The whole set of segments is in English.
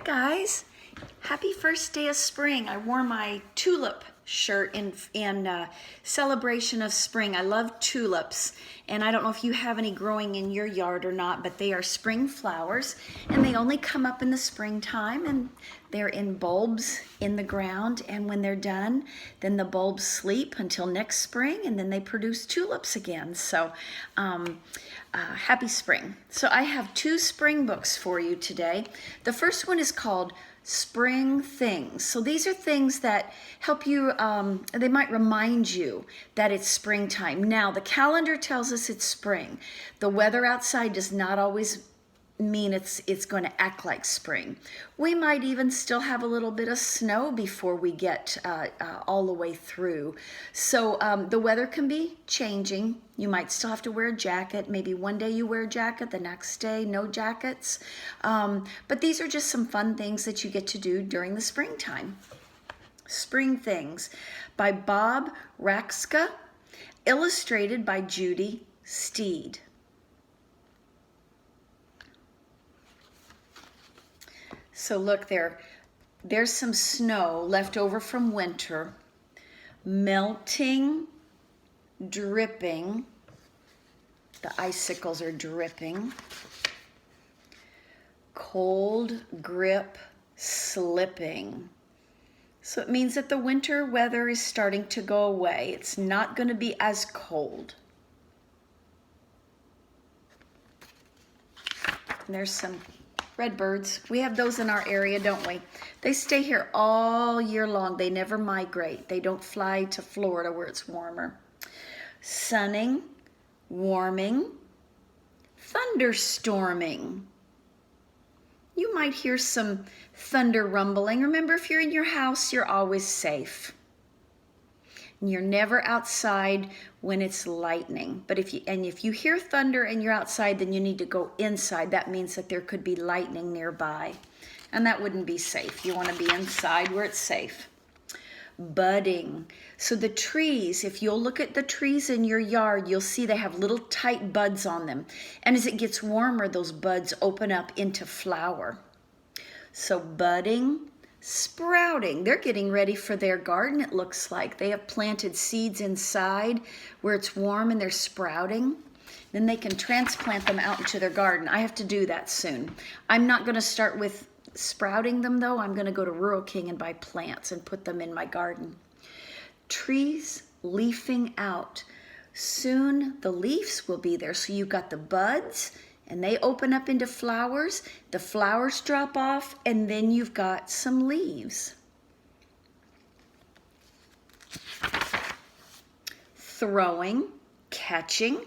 guys. Happy first day of spring. I wore my tulip shirt in celebration of spring. I love tulips, and I don't know if you have any growing in your yard or not, but they are spring flowers, and they only come up in the springtime, and they're in bulbs in the ground, and when they're done, then the bulbs sleep until next spring, and then they produce tulips again. So happy spring. So I have two spring books for you today. The first one is called Spring Things. So these are things that help you, they might remind you that it's springtime. Now, the calendar tells us it's spring. The weather outside does not always mean it's going to act like spring. We might even still have a little bit of snow before we get all the way through. So the weather can be changing. You might still have to wear a jacket. Maybe one day you wear a jacket, the next day no jackets. But these are just some fun things that you get to do during the springtime. Spring Things by Bob Raczka, illustrated by Judy Steed. So look there, there's some snow left over from winter, melting, dripping. The icicles are dripping. Cold grip, slipping. So it means that the winter weather is starting to go away. It's not going to be as cold. And there's some redbirds. We have those in our area, don't we? They stay here all year long. They never migrate. They don't fly to Florida where it's warmer. Sunning, warming, thunderstorming. You might hear some thunder rumbling. Remember, if you're in your house, you're always safe. And you're never outside when it's lightning. But if you hear thunder and you're outside, then you need to go inside. That means that there could be lightning nearby. And that wouldn't be safe. You want to be inside where it's safe. Budding. So the trees, if you'll look at the trees in your yard, you'll see they have little tight buds on them. And as it gets warmer, those buds open up into flower. So budding, sprouting. They're getting ready for their garden, it looks like. They have planted seeds inside where it's warm and they're sprouting. Then they can transplant them out into their garden. I have to do that soon. I'm not going to start with sprouting them though. I'm going to go to Rural King and buy plants and put them in my garden. Trees leafing out. Soon the leaves will be there. So you've got the buds and they open up into flowers. The flowers drop off and then you've got some leaves. Throwing, catching.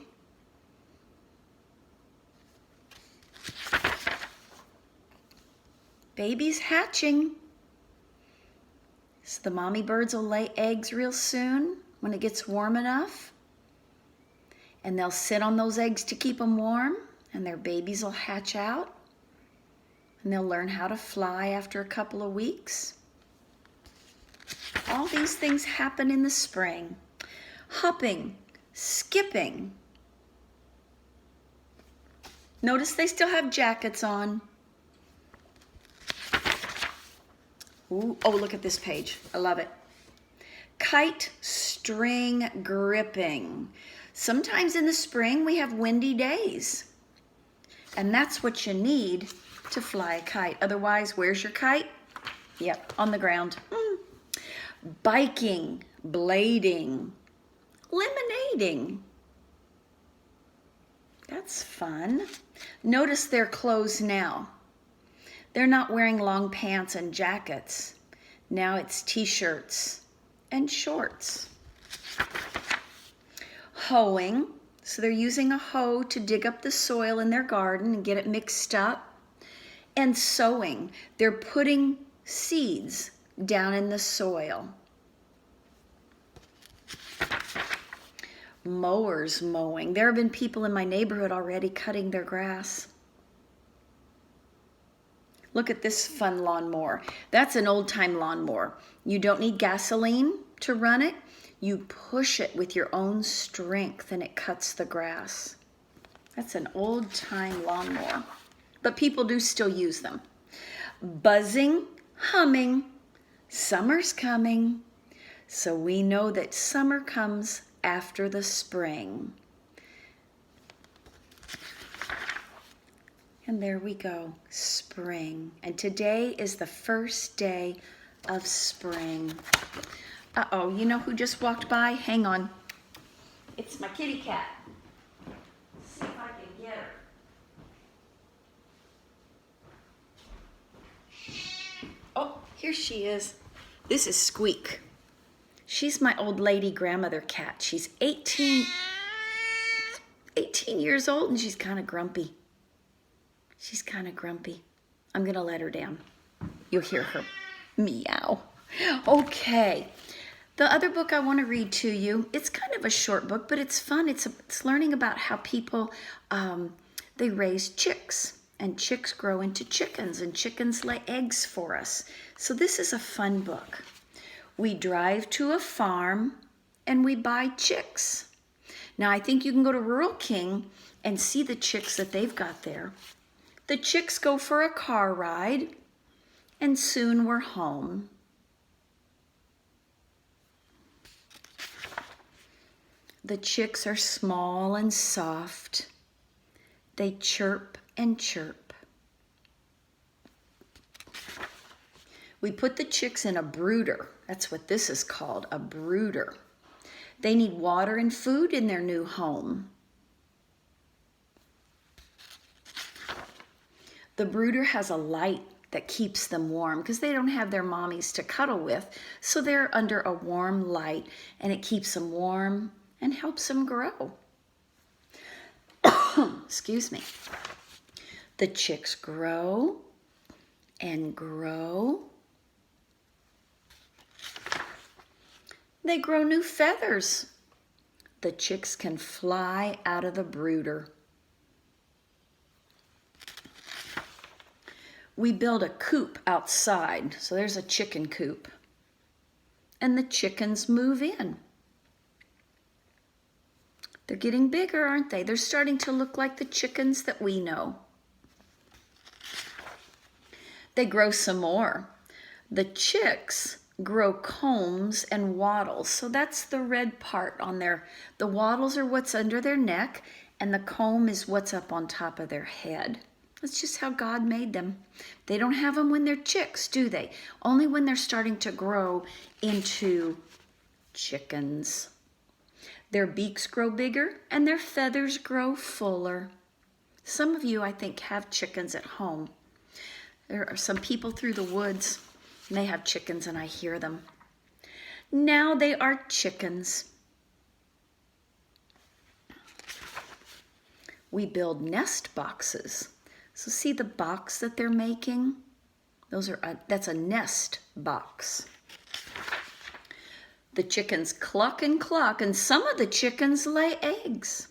Babies hatching. So the mommy birds will lay eggs real soon when it gets warm enough. And they'll sit on those eggs to keep them warm. And their babies will hatch out. And they'll learn how to fly after a couple of weeks. All these things happen in the spring. Hopping, skipping. Notice they still have jackets on. Ooh, oh, look at this page. I love it. Kite string gripping. Sometimes in the spring we have windy days. And that's what you need to fly a kite. Otherwise, where's your kite? Yep, on the ground. Biking, blading, lemonading. That's fun. Notice their clothes now. They're not wearing long pants and jackets. Now it's t-shirts and shorts. Hoeing. So they're using a hoe to dig up the soil in their garden and get it mixed up. And sowing. They're putting seeds down in the soil. Mowers mowing. There have been people in my neighborhood already cutting their grass. Look at this fun lawnmower. That's an old-time lawnmower. You don't need gasoline to run it. You push it with your own strength and it cuts the grass. That's an old-time lawnmower. but people do still use them. buzzing, humming, summer's coming. So we know that summer comes after the spring. And there we go, spring. And today is the first day of spring. Uh-oh, you know who just walked by? Hang on. It's my kitty cat. Let's see if I can get her. Oh, here she is. This is Squeak. She's my old lady grandmother cat. She's 18 years old, and she's kind of grumpy. She's kind of grumpy. I'm going to let her down. You'll hear her meow. Okay. The other book I want to read to you, it's kind of a short book, but it's fun. It's learning about how people, they raise chicks, and chicks grow into chickens, and chickens lay eggs for us. So this is a fun book. We drive to a farm, and we buy chicks. Now, I think you can go to Rural King and see the chicks that they've got there. The chicks go for a car ride, and soon we're home. The chicks are small and soft. They chirp and chirp. We put the chicks in a brooder. That's what this is called, a brooder. They need water and food in their new home. The brooder has a light that keeps them warm because they don't have their mommies to cuddle with, so they're under a warm light, and it keeps them warm and helps them grow. Excuse me. The chicks grow and grow. They grow new feathers. The chicks can fly out of the brooder. We build a coop outside, so there's a chicken coop. And the chickens move in. They're getting bigger, aren't they? They're starting to look like the chickens that we know. They grow some more. The chicks grow combs and wattles. So that's the red part on their, the wattles are what's under their neck, and the comb is what's up on top of their head. That's just how God made them. They don't have them when they're chicks, do they? Only when they're starting to grow into chickens. Their beaks grow bigger and their feathers grow fuller. Some of you, I think, have chickens at home. There are some people through the woods, and they have chickens, and I hear them. Now they are chickens. We build nest boxes. So see the box that they're making? That's a nest box. The chickens cluck and cluck, and some of the chickens lay eggs.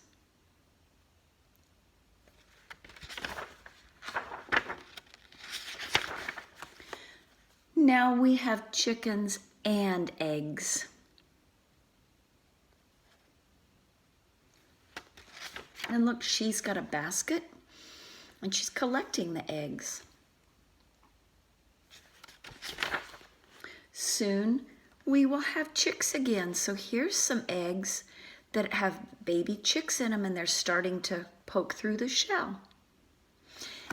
Now we have chickens and eggs. And look, she's got a basket, and she's collecting the eggs. Soon we will have chicks again. So here's some eggs that have baby chicks in them, and they're starting to poke through the shell.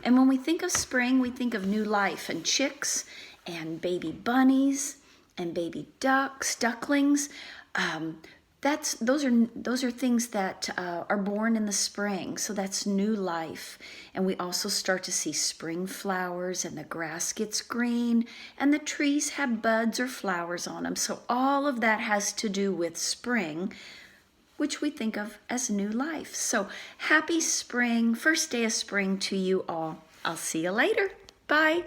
And when we think of spring, we think of new life and chicks and baby bunnies and baby ducks, ducklings. Those are things that are born in the spring, so that's new life. And we also start to see spring flowers, and the grass gets green, and the trees have buds or flowers on them. So all of that has to do with spring, which we think of as new life. So happy spring, first day of spring to you all. I'll see you later. Bye.